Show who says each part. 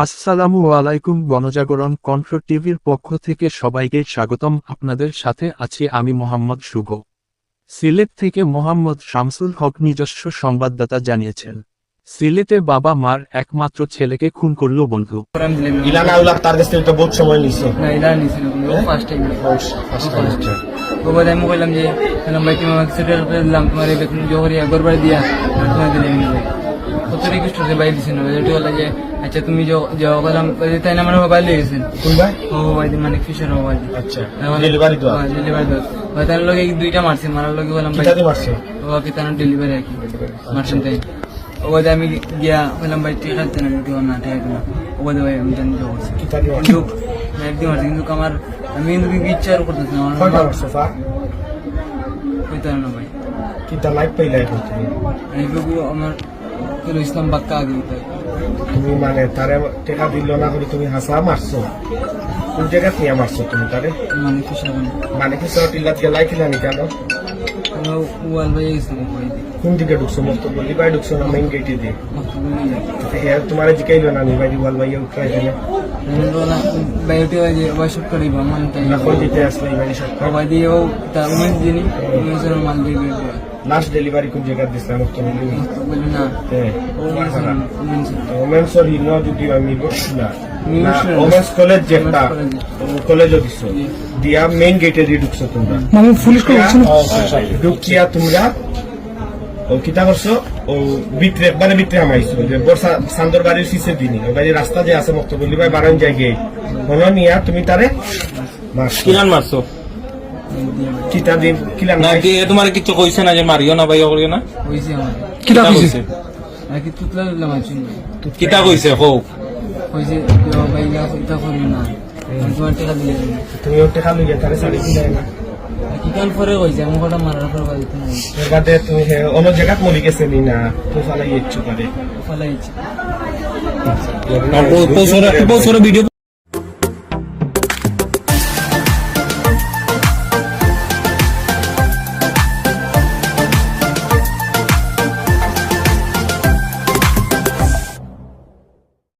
Speaker 1: আসসালামু আলাইকুম। গণজাগরণ কণ্ঠ টিভির পক্ষ থেকে সবাইকে স্বাগতম। আপনাদের সাথে আছি আমি মোহাম্মদ শুভ। সিলেট থেকে মোহাম্মদ শামসুল হক নিজস্ব সংবাদদাতা জানিয়েছেন, সিলেটে বাবা মার একমাত্র ছেলেকে খুন করল বন্ধু।
Speaker 2: ইলানা উল্লাহ তার কাছ থেকে তো বহুত সময় নিছে
Speaker 3: না এটা নিছি না ও ফার্স্ট টাইম বাবা আমি কইলাম যে ভাই তুমি আমাকে সেটেল করে দিলাম তোমার এই বেতন জোহরি একবার বাড়ি দিয়া তোমার দিলাম ভাই কত রিকোয়েস্ট করছে ভাই দিছেন না এটা বলে যে আচ্ছা তুমি যাও বললাম তাই না আমার মোবাইল দিয়ে গেছেন
Speaker 2: কোন ভাই
Speaker 3: ও মোবাইল মানে ফিশার মোবাইল
Speaker 2: আচ্ছা ডেলিভারি তো
Speaker 3: ডেলিভারি দাও ভাই তার লগে দুইটা মারছে মারার লগে বললাম ভাই
Speaker 2: কিটাতে মারছে
Speaker 3: ও কি তার ডেলিভারি আর কি মারছেন তাই ওদের আমি গিয়া বললাম ভাই ঠিক আছে না কেউ না ঠিক আছে না ওদের ভাই আমি জানি করছি
Speaker 2: কিটাতে
Speaker 3: কিন্তু একদিন মারছে কিন্তু আমার আমি কিন্তু ইচ্ছা করতেছি না আমার
Speaker 2: কয়টা মারছে ফা
Speaker 3: কইতে না ভাই
Speaker 2: কিটা লাইক পাইলা এখন তুমি
Speaker 3: এইগুলো আমার কেন ইসলাম বাক্কা আগে
Speaker 2: তুমি মানে তারে টাকা দিল না করে তুমি হাসা মারছো কোন জায়গা নিয়ে মারছো তুমি তারে
Speaker 3: মানে কি সাবান
Speaker 2: মানে কি সব টিল্লাত গেলাই কিনা নি কেন
Speaker 3: ওয়াল ভাই গেছিল কই
Speaker 2: কোন দিকে ঢুকছো মস্ত বলি ভাই ঢুকছো না মেইন গেটে দিয়ে
Speaker 3: মত
Speaker 2: তোমার জিকাইলো না নি ভাই ওয়াল ভাই উঠাই দিলে
Speaker 3: বাইরে যে ওয়াশপ করিব মান তাই
Speaker 2: না কোন দিতে আসলে ভাই সব
Speaker 3: বাবা দিয়ে ও তার উমেন যিনি উমেনের মাল দিয়ে দিয়ে
Speaker 2: লাস্ট ডেলিভারি কোন জায়গা দিছিলাম তো
Speaker 3: বলি না ও উমেন
Speaker 2: ওমেন্স অর হিনো যদি আমি বসলা ওমেন্স কলেজ যেটা কলেজও দিছো দিয়া মেইন গেটে দিয়ে ঢুকছো তোমরা
Speaker 3: মানে পুলিশ
Speaker 2: ঢুকিয়া তোমরা ও কিতা করছো ও ভিতরে একবারে ভিতরে আমাইছো যে বর্ষা সান্দর বাড়ির শীষের দিনই ওই বাড়ির রাস্তা যে আছে মক্ত বললি ভাই বারান জায়গায় হলো নিয়া তুমি তারে
Speaker 4: কিলান মারছো
Speaker 2: কিতা দিন কিলা
Speaker 4: না কি তোমার কিছু কইছে না যে মারিও না ভাইয়া করিও না
Speaker 3: হইছে আমার
Speaker 4: কিটা কইছে
Speaker 3: আর কি তুতলা দিলাম আছি
Speaker 4: কিটা কইছে কও
Speaker 3: হইছে ভাই না এটা করিও না তোমার টাকা দিলে
Speaker 2: তুমি ওর টাকা লইয়া তারে শাড়ি কিনে না
Speaker 3: কি কাল পরে হইছে আমি কটা মারার পর বাড়িতে নাই
Speaker 2: জায়গাতে তুমি অন্য জায়গাত মরি গেছে নি না তুমি ফালাই ইচ্ছু পারে
Speaker 3: ফলাইছি
Speaker 4: ভিডিও